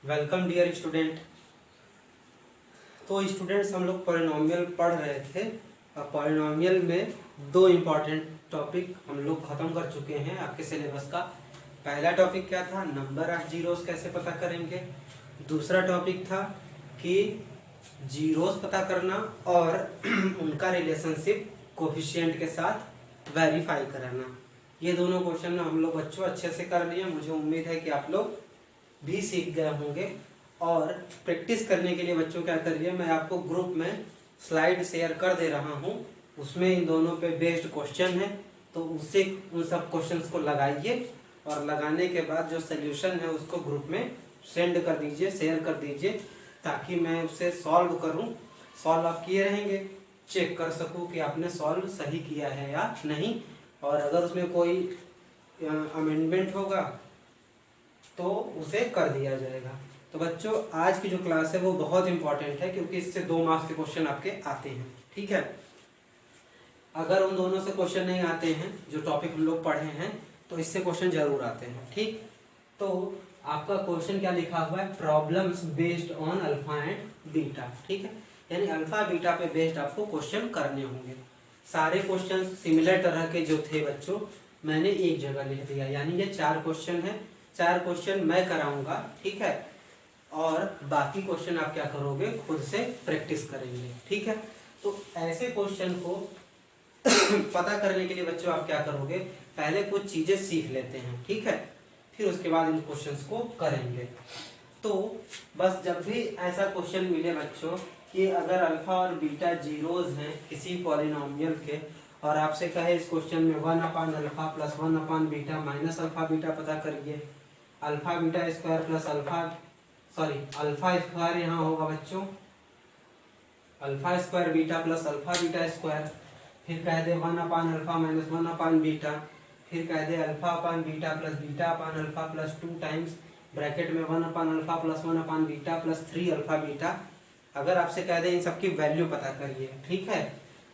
Welcome dear student. तो students हम लोग पॉलिनोमियल पढ़ रहे थे। अब पॉलिनोमियल में दो इम्पॉर्टेंट टॉपिक हम लोग ख़त्म कर चुके हैं आपके सिलेबस का। पहला टॉपिक क्या था, नंबर ऑफ जीरोस कैसे पता करेंगे। दूसरा टॉपिक था कि जीरोस पता करना और उनका रिलेशनशिप कोफिशिएंट के साथ वेरीफाई कराना। ये दोनों क्वेश्चन हम लोग बच्चों अच्छे से कर लिए। मुझे उम्मीद है कि आप लोग भी सीख गए होंगे। और प्रैक्टिस करने के लिए बच्चों क्या करिए, मैं आपको ग्रुप में स्लाइड शेयर कर दे रहा हूँ, उसमें इन दोनों पे बेस्ड क्वेश्चन है, तो उससे उन सब क्वेश्चंस को लगाइए और लगाने के बाद जो सल्यूशन है उसको ग्रुप में सेंड कर दीजिए, शेयर कर दीजिए, ताकि मैं उसे सॉल्व करूँ। सॉल्व आप किए रहेंगे, चेक कर सकूँ कि आपने सॉल्व सही किया है या नहीं, और अगर उसमें कोई अमेंडमेंट होगा तो उसे कर दिया जाएगा। तो बच्चों आज की जो क्लास है वो बहुत इंपॉर्टेंट है, क्योंकि इससे 2 मार्क्स के क्वेश्चन आपके आते हैं। ठीक है, अगर उन दोनों से क्वेश्चन नहीं आते हैं जो टॉपिक हम लोग पढ़े हैं, तो इससे क्वेश्चन जरूर आते हैं। ठीक, तो आपका क्वेश्चन क्या लिखा हुआ है, problems based on alpha and beta. ठीक है, यानी अल्फा बीटा पे बेस्ड आपको क्वेश्चन करने होंगे। सारे क्वेश्चन सिमिलर तरह के जो थे बच्चों, मैंने एक जगह लिख दिया, यानी ये 4 क्वेश्चन है। 4 क्वेश्चन मैं कराऊंगा, ठीक है, और बाकी क्वेश्चन आप क्या करोगे, खुद से प्रैक्टिस करेंगे। ठीक है, तो ऐसे क्वेश्चन को पता करने के लिए बच्चों आप क्या करोगे, पहले कुछ चीजें सीख लेते हैं, ठीक है, फिर उसके बाद इन क्वेश्चंस को करेंगे। तो बस जब भी ऐसा क्वेश्चन मिले बच्चों कि अगर अल्फा और बीटा जीरोज हैं किसी पॉलिनोमियल के, और आपसे कहे इस क्वेश्चन में 1 alpha plus 1 beta minus alpha beta पता करिए, alpha beta square plus alpha square यहाँ होगा बच्चों, alpha square beta plus alpha beta square, फिर कह दे 1 अल्फा माइनस 1 बीटा, फिर कह दे alpha upon beta plus beta upon alpha plus 2 times bracket में 1 alpha plus 1 beta plus 3 alpha beta. अगर आपसे कह दे इन सबकी वैल्यू पता करिए, ठीक है,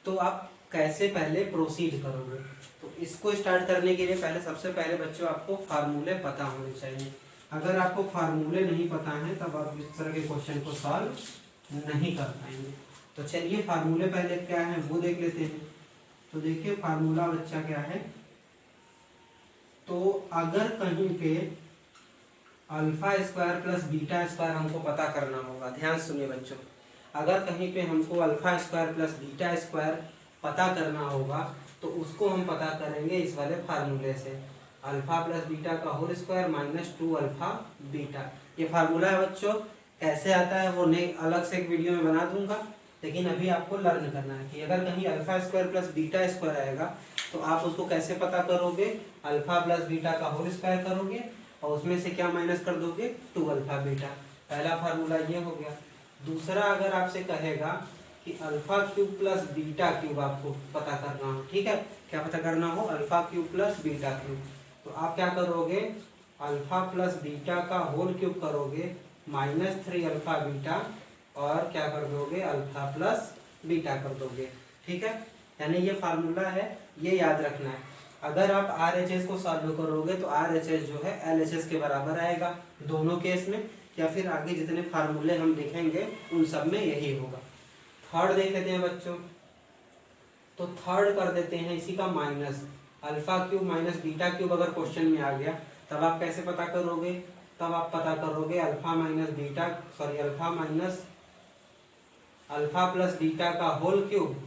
तो आप कैसे पहले प्रोसीड करोगे। तो इसको स्टार्ट करने के लिए पहले सबसे पहले बच्चों आपको फार्मूले पता होने चाहिए। अगर आपको फार्मूले नहीं पता है तब आप इस तरह के क्वेश्चन को सॉल्व नहीं कर पाएंगे। तो चलिए फार्मूले पहले क्या है वो देख लेते हैं। तो देखिए फार्मूला बच्चा क्या है, तो अगर कहीं पे alpha square plus beta square हमको पता करना होगा, ध्यान सुनिए बच्चों, अगर कहीं पे हमको alpha square plus beta square पता करना होगा तो उसको हम पता करेंगे इस वाले फार्मूले से, अल्फा प्लस बीटा का whole square minus 2 alpha beta. ये फार्मूला है बच्चों, कैसे आता है वो नहीं अलग से एक वीडियो में बना दूंगा, लेकिन अभी आपको लर्न करना है कि अगर कहीं alpha square plus beta square आएगा तो आप उसको कैसे पता करोगे, अल्फा प्लस बीटा का होल स्क्वायर करोगे और उसमें से क्या माइनस कर दोगे, 2 अल्फा बीटा। पहला फार्मूला ये हो गया। दूसरा अगर आपसे कहेगा कि alpha cube plus beta cube आपको पता करना हो, ठीक है, क्या पता करना हो, alpha cube plus beta cube, तो आप क्या करोगे, अल्फा प्लस बीटा का होल क्यूब करोगे माइनस 3 अल्फा बीटा और क्या कर दोगे, अल्फा प्लस बीटा कर दोगे। ठीक है, यानी ये फार्मूला है, ये याद रखना है। अगर आप RHS को सॉल्व करोगे तो RHS जो है LHS के बराबर आएगा दोनों केस में, या फिर आगे जितने फार्मूले हम देखेंगे उन सब में यही होगा। थर्ड देख लेते हैं बच्चों, तो थर्ड कर देते हैं इसी का minus, alpha cube minus beta cube अगर क्वेश्चन में आ गया तब आप कैसे पता करोगे, तब आप पता करोगे alpha minus alpha plus beta का होल क्यूब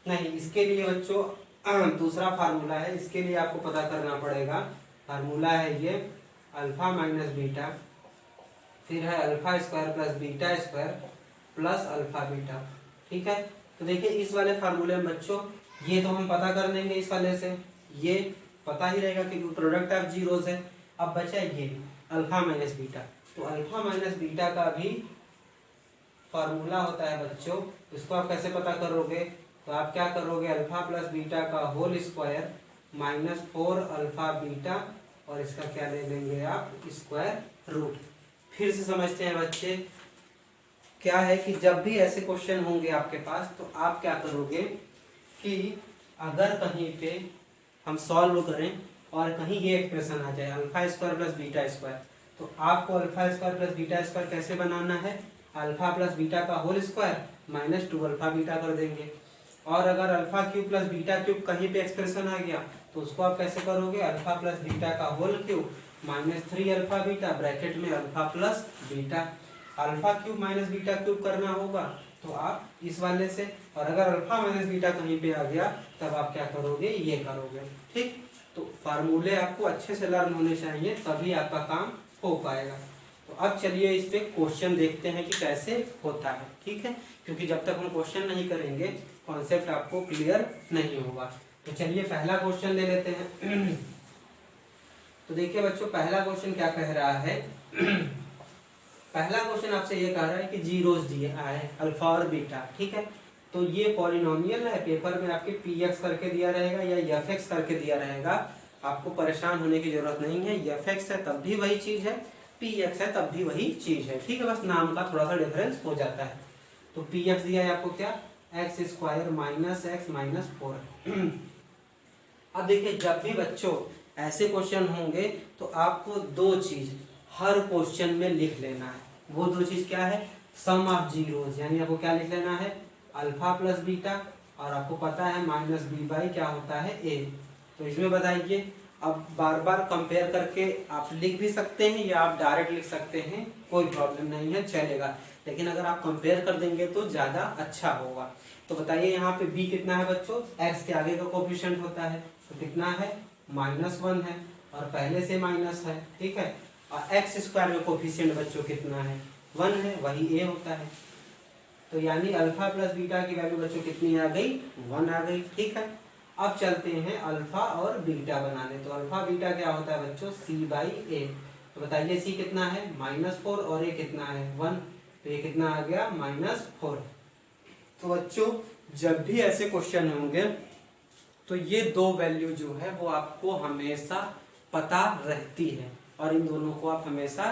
नहीं, इसके लिए बच्चों दूसरा फार्मूला है, इसके लिए आपको पता करना पड़ेगा। फार्मूला है ये अल्फा माइनस बीटा, फिर है alpha square plus beta square plus alpha beta. ठीक है, तो देखिए इस वाले फार्मूले में बच्चों ये तो हम पता कर लेंगे, इस वाले से ये पता ही रहेगा कि प्रोडक्ट ऑफ जीरोस है। अब बचा ये अल्फा माइनस बीटा, तो अल्फा माइनस बीटा का भी फार्मूला होता है बच्चों, इसको आप कैसे पता करोगे, तो आप क्या करोगे, अल्फा प्लस बीटा का whole square minus 4 alpha beta और इसका क्या ले लेंगे आप, स्क्वायर रूट। फिर से समझते हैं बच्चे, क्या है कि जब भी ऐसे क्वेश्चन होंगे आपके पास तो आप क्या करोगे कि अगर कहीं पे हम सॉल्व करें और कहीं ये एक्सप्रेशन आ जाए alpha square plus beta square, तो आपको alpha square plus beta square कैसे बनाना है, अल्फा प्लस बीटा का whole square minus 2 alpha beta कर देंगे। और अगर alpha cube plus beta cube कहीं पे एक्सप्रेशन आ गया तो उसको आप कैसे करोगे, अल्फा प्लस बीटा का whole cube minus 3 alpha beta bracket में alpha plus beta. Alpha cube minus beta cube करना होगा तो आप इस वाले से, और अगर अल्फा माइनस बीटा कहीं पे आ गया तब आप क्या करोगे, ये करोगे। ठीक, तो फार्मूले आपको अच्छे से लर्न होने चाहिए तभी आपका काम हो पाएगा। तो अब चलिए इस पे क्वेश्चन देखते हैं कि कैसे होता है। ठीक है, क्योंकि जब तक हम क्वेश्चन नहीं करेंगे कॉन्सेप्ट आपको क्लियर नहीं होगा। तो चलिए पहला क्वेश्चन ले लेते हैं। तो देखिए बच्चों, पहला क्वेश्चन क्या कह रहा है। पहला क्वेश्चन आपसे ये कह रहा है कि जीरोस दिया है अल्फा और बीटा। ठीक है, तो ये पॉलिनोमियल है, पेपर में आपके px करके दिया रहेगा या fx करके दिया रहेगा, आपको परेशान होने की जरूरत नहीं है। fx है तब भी वही चीज है, px है तब भी वही चीज है। ठीक है, बस नाम का थोड़ा सा डिफरेंस हो जाता है। तो px दिया है आपको क्या, x square minus x minus 4। अब देखिए जब भी बच्चों ऐसे क्वेश्चन होंगे तो आपको दो चीज हर क्वेश्चन में लिख लेना है। वो दो चीज क्या है, सम ऑफ जीरोस, यानी आपको क्या लिख लेना है, अल्फा प्लस बीटा, और आपको पता है माइनस बी बाई क्या होता है ए। तो इसमें बताइए, अब बार बार कंपेयर करके आप लिख भी सकते हैं या आप डायरेक्ट लिख सकते हैं, कोई प्रॉब्लम नहीं है, चलेगा। लेकिन अगर आप कंपेयर कर देंगे तो ज़्यादा अच्छा होगा। तो बताइए यहाँ पे b कितना है बच्चों, x के आगे का कोफिशिएंट होता है तो कितना है, -1 है, और पहले से माइनस है। ठीक है, और एक्स स्क्वायर में कोफिशिएंट बच्चों कितना है, 1 है, वही a होता है। तो यानी अल्फा प्लस बीटा की वैल्यू बच्चों कितनी आ गई, 1 आ गई। ठीक है, अब चलते हैं अल्फा और बीटा बनाने। तो अल्फा बीटा क्या होता है बच्चों, c बाई ए। तो बताइए c कितना है, -4, और a कितना है, 1, तो ये कितना आ गया, -4। तो बच्चों जब भी ऐसे क्वेश्चन होंगे तो ये दो वैल्यू जो है वो आपको हमेशा पता रहती है, और इन दोनों को आप हमेशा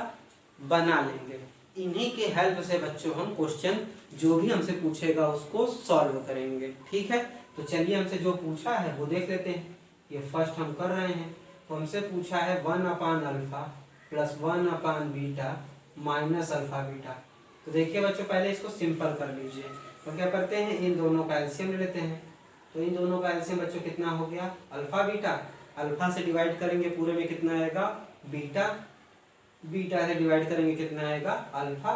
बना लेंगे। इन्हीं के हेल्प से बच्चों हम क्वेश्चन जो भी हमसे पूछेगा उसको सॉल्व करेंगे। ठीक है, तो चलिए हमसे जो पूछा है वो देख लेते हैं। ये फर्स्ट हम कर रहे हैं। तो हमसे पूछा है 1 अपान अल्फा प्लस 1 अपान बीटा माइनस अल्फा बीटा। तो देखिए बच्चों पहले इसको सिंपल कर लीजिए। तो क्या करते हैं, इन दोनों का एलसीएम ले लेते हैं। तो इन दोनों का एलसीएम बच्चों कितना हो गया, अल्फा बीटा, अल्फा से डिवाइड करेंगे पूरे में कितना आएगा, बीटा, बीटा से डिवाइड करेंगे कितना आएगा, अल्फा,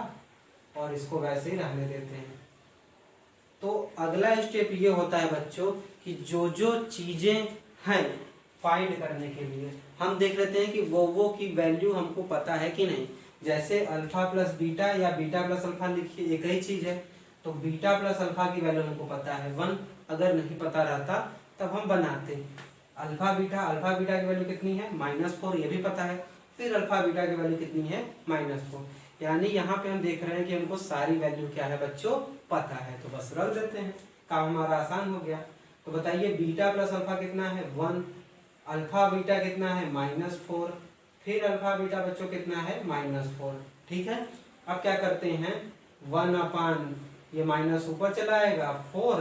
और इसको वैसे ही रहने देते हैं। तो अगला स्टेप ये होता है बच्चों कि जो जो चीजें हैं फाइंड करने के लिए हम देख लेते हैं कि वो की वैल्यू हमको पता है कि नहीं। जैसे अल्फा प्लस बीटा या बीटा प्लस अल्फा लिखिए, एक ही चीज है। तो बीटा प्लस अल्फा की वैल्यू हमको पता है 1, अगर नहीं पता रहता तब हम बनाते। अल्फा बीटा की वैल्यू कितनी है, -4, ये भी पता है। फिर अल्फा बीटा की वैल्यू कितनी है, -4। यानी यहाँ पे हम देख रहे हैं कि हमको सारी वैल्यू क्या है बच्चों पता है, तो बस रख देते हैं, काम हमारा आसान हो गया। तो बताइए बीटा प्लस अल्फा कितना है, 1, अल्फा बीटा कितना है, -4, फिर अल्फा बीटा बच्चों कितना है, -4। ठीक है, अब क्या करते हैं, 1 अपान ये माइनस ऊपर चला आएगा 4,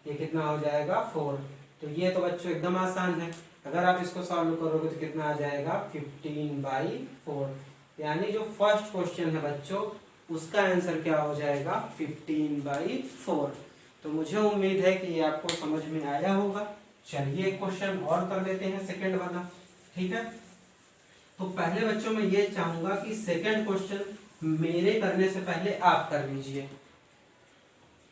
ये कितना हो जाएगा 4। तो ये तो बच्चों एकदम आसान है। अगर आप इसको सॉल्व करोगे तो कितना आ जाएगा, 15/4। यानी जो फर्स्ट क्वेश्चन है बच्चों उसका आंसर क्या हो जाएगा, 15/4। तो मुझे उम्मीद है कि ये आपको समझ में आया होगा। चलिए एक क्वेश्चन और कर लेते हैं, सेकंड वाला। ठीक है, तो पहले बच्चों मैं ये चाहूंगा कि सेकंड क्वेश्चन मेरे करने से पहले आप कर लीजिए,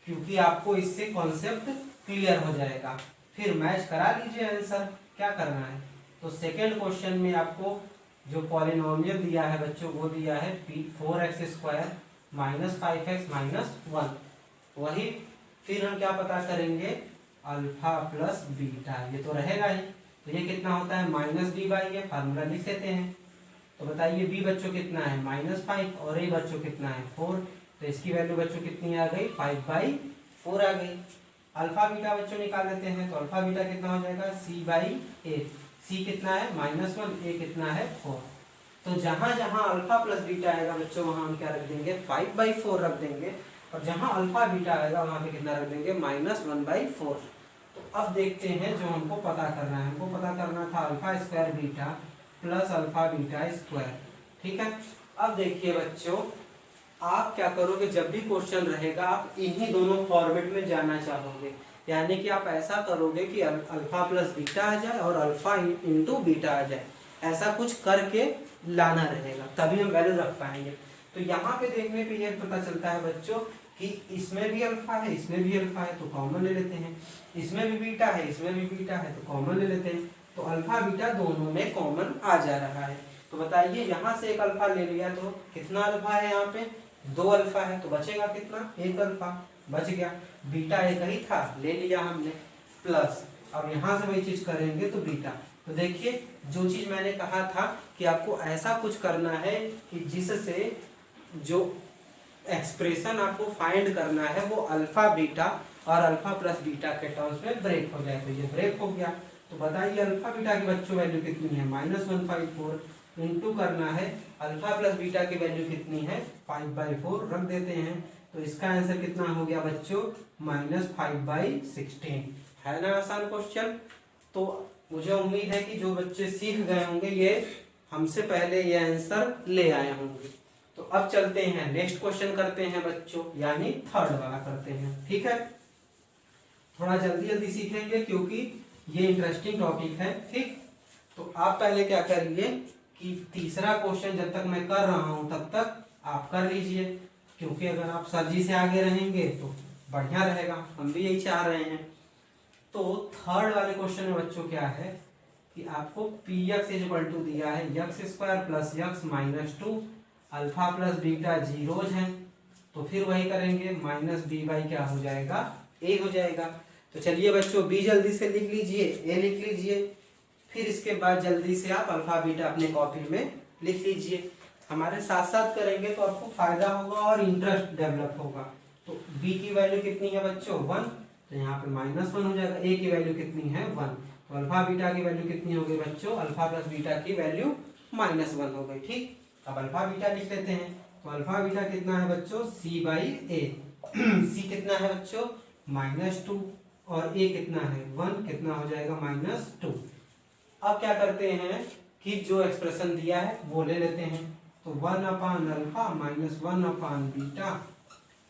क्योंकि आपको इससे कॉन्सेप्ट क्लियर हो जाएगा। फिर मैच करा लीजिए आंसर, क्या करना है। तो सेकंड क्वेश्चन में आपको जो पॉलिनोमियल दिया है बच्चों वो दिया है 4x² माइनस 5x माइनस 1। वही फिर हम क्या पता करेंगे, अल्फा प्लस बीटा, ये तो रहेगा ही। तो ये कितना होता है, -b/, ये फार्मूला लिख देते हैं। तो बताइए b बच्चों कितना है, -5, और a बच्चों कितना है 4। तो इसकी वैल्यू बच्चों कितनी आ गई, 5/4 आ गई। अल्फा बीटा बच्चों निकाल देते हैं। तो अल्फा बीटा कितना हो जाएगा, c/a। c कितना है, -1, a कितना है 4। तो जहां जहां अल्फा प्लस बीटा आएगा बच्चों वहां हम क्या रख देंगे, 5/4 रख देंगे, और जहां अल्फा बीटा आएगा वहां पे कितना रख देंगे, -1/4। तो अब देखते हैं जो हमको पता करना है। हमको पता करना था alpha square beta plus alpha beta square. ठीक है, अब देखिए बच्चों, आप क्या करोगे, जब भी क्वेश्चन रहेगा आप इन्हीं दोनों फॉर्मेट में जाना चाहोगे, यानी कि आप ऐसा करोगे कि अल्फा प्लस बीटा आ जाए और अल्फा इंटू बीटा आ जाए, ऐसा कुछ करके लाना रहेगा, तभी हम वैल्यू रख पाएंगे। तो यहाँ पे देखने पे ये पता चलता है बच्चों कि इसमें भी अल्फा है, इसमें भी अल्फा है, तो कॉमन ले लेते हैं। इसमें भी बीटा है, इसमें भी बीटा है, तो कॉमन ले लेते हैं। तो अल्फा बीटा दोनों में कॉमन आ जा रहा है। तो बताइए, यहाँ से एक अल्फा ले लिया तो कितना अल्फा है, यहाँ पे 2 अल्फा है, तो बचेगा कितना, 1 अल्फा बच गया। बीटा एक ही था, ले लिया हमने, प्लस अब यहाँ से वही चीज करेंगे तो बीटा। तो देखिए, जो चीज मैंने कहा था कि आपको ऐसा कुछ करना है कि जिससे जो एक्सप्रेशन आपको फाइंड करना है वो अल्फा बीटा और अल्फा प्लस बीटा के टर्म्स में ब्रेक हो जाए। तो ये ब्रेक हो गया। तो बताइए अल्फा बीटा की बच्चों वैल्यू कितनी है, -154, इंटू करना है अल्फा प्लस बीटा की वैल्यू कितनी है, 5/4 रख देते हैं। तो इसका आंसर कितना हो गया बच्चों, -5/16। है ना आसान क्वेश्चन। तो मुझे उम्मीद है कि जो बच्चे सीख गए होंगे ये हमसे पहले ये आंसर ले आए होंगे। तो अब चलते हैं नेक्स्ट क्वेश्चन करते हैं बच्चों, यानी थर्ड वाला करते हैं। ठीक है, थोड़ा जल्दी जल्दी सीखेंगे क्योंकि ये इंटरेस्टिंग टॉपिक है। ठीक, तो आप पहले क्या करिए कि तीसरा क्वेश्चन जब तक मैं कर रहा हूं तब तक आप कर लीजिए, क्योंकि अगर आप सर जी से आगे रहेंगे तो बढ़िया रहेगा, हम भी यही चाह रहे हैं। तो थर्ड वाले क्वेश्चन में बच्चों क्या है कि आपको पी एक्स इक्वल टू दिया है x square plus x minus 2, alpha plus beta zeros है, तो फिर वही करेंगे, माइनस बी बाई क्या हो जाएगा, ए हो जाएगा। तो चलिए बच्चों, बी जल्दी से लिख लीजिए, ए लिख लीजिए, फिर इसके बाद जल्दी से आप अल्फा बीटा अपने कॉपी में लिख लीजिए। हमारे साथ साथ करेंगे तो आपको फायदा होगा और इंटरेस्ट डेवलप होगा। तो b की वैल्यू कितनी है बच्चों, 1, तो यहाँ पे -1 हो जाएगा। a की वैल्यू कितनी है, 1, तो अल्फा बीटा की वैल्यू कितनी हो गई बच्चों, अल्फा प्लस बीटा की वैल्यू -1 हो गई। ठीक, अब अल्फा बीटा लिख लेते हैं। तो अल्फा बीटा कितना है बच्चों, c/a। c कितना है बच्चों, -2, और a कितना है, 1, कितना हो जाएगा, -2। अब क्या करते हैं कि जो एक्सप्रेशन दिया है वो ले लेते हैं। तो 1/अल्फा -1/बीटा।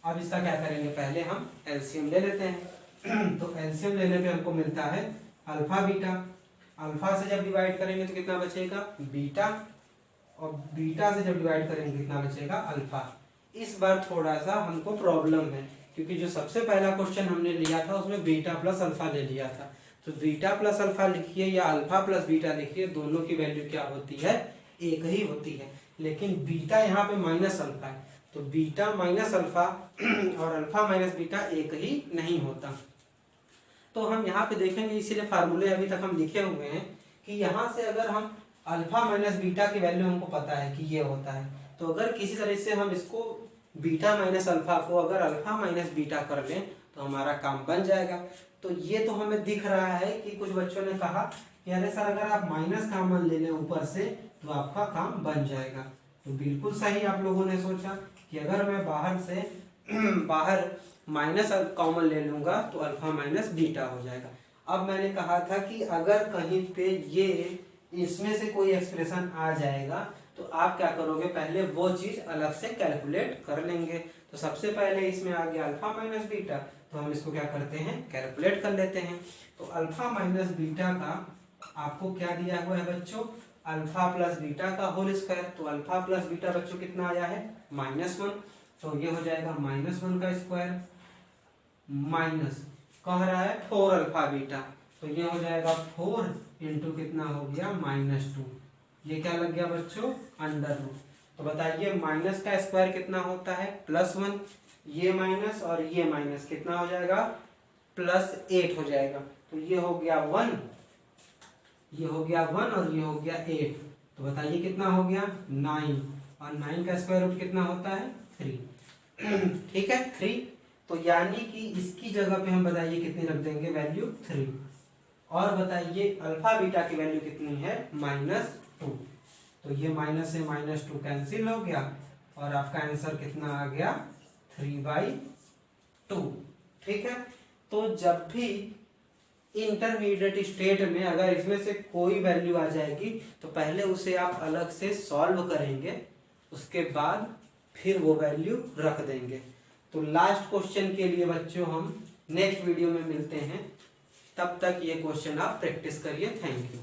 अब इसका क्या करेंगे, पहले हम एलसीएम ले लेते हैं। तो एलसीएम लेने पे हमको मिलता है अल्फा बीटा। अल्फा से जब डिवाइड करेंगे तो कितना बचेगा, बीटा, और बीटा से जब डिवाइड करेंगे कितना बचेगा, अल्फा। इस बार थोड़ा सा हमको प्रॉब्लम है, क्योंकि जो सबसे पहला क्वेश्चन हमने लिया था उसमें बीटा प्लस अल्फा ले लिया था। तो बीटा प्लस अल्फा लिखिए या अल्फा प्लस बीटा लिखिए, दोनों की वैल्यू क्या होती है, एक ही होती है। लेकिन बीटा यहाँ पे माइनस अल्फा है, तो बीटा माइनस अल्फा और अल्फा माइनस बीटा एक ही नहीं होता। तो हम यहाँ पे देखेंगे, इसीलिए फार्मूले अभी तक हम लिखे हुए हैं कि यहाँ से अगर हम अल्फा माइनस बीटा की वैल्यू हमको पता है कि ये होता है, तो अगर किसी तरह से हम इसको बीटा माइनस अल्फा को अगर अल्फा माइनस बीटा कर लें तो हमारा काम बन जाएगा। तो ये तो हमें दिख रहा है कि कुछ बच्चों ने कहा कि अरे सर अगर आप माइनस कॉमन ले लें ऊपर से तो आपका काम बन जाएगा। तो बिल्कुल सही आप लोगों ने सोचा कि अगर मैं बाहर से बाहर माइनस कॉमन ले लूंगा तो अल्फा माइनस बीटा हो जाएगा। अब मैंने कहा था कि अगर कहीं पे ये इसमें से कोई एक्सप्रेशन आ जाएगा तो आप क्या करोगे, पहले वो चीज अलग से कैलकुलेट कर लेंगे। तो सबसे पहले इसमें आ गया अल्फा माइनस बीटा, तो हम इसको क्या करते हैं, कैलकुलेट कर लेते हैं। तो अल्फा माइनस बीटा का आपको क्या दिया हुआ है बच्चों, अल्फा प्लस बीटा का होल स्क्वायर। तो अल्फा प्लस बीटा बच्चों कितना आया है, -1, तो ये हो जाएगा -1 का स्क्वायर माइनस कह रहा है 4 अल्फा बीटा, तो ये हो जाएगा 4 इंटू कितना हो गया, -2। ये क्या लग गया बच्चों, √। तो बताइए माइनस का स्क्वायर कितना होता है, +1, ये माइनस और ये माइनस कितना हो जाएगा, +8 हो जाएगा। तो ये हो गया 1, ये हो गया 1 और ये हो गया 8। तो बताइए कितना हो गया, 9, और 9 का स्क्वायर रूट कितना होता है, 3। ठीक है, 3। तो यानी कि इसकी जगह पे हम बताइए कितनी रख देंगे, वैल्यू 3। और बताइए अल्फा बीटा की वैल्यू कितनी है, -2। तो ये माइनस से -2 कैंसिल हो गया और आपका आंसर कितना आ गया, 3/2। ठीक है, तो जब भी इंटरमीडिएट स्टेट में अगर इसमें से कोई वैल्यू आ जाएगी तो पहले उसे आप अलग से सॉल्व करेंगे, उसके बाद फिर वो वैल्यू रख देंगे। तो लास्ट क्वेश्चन के लिए बच्चों हम नेक्स्ट वीडियो में मिलते हैं, तब तक ये क्वेश्चन आप प्रैक्टिस करिए। Thank you.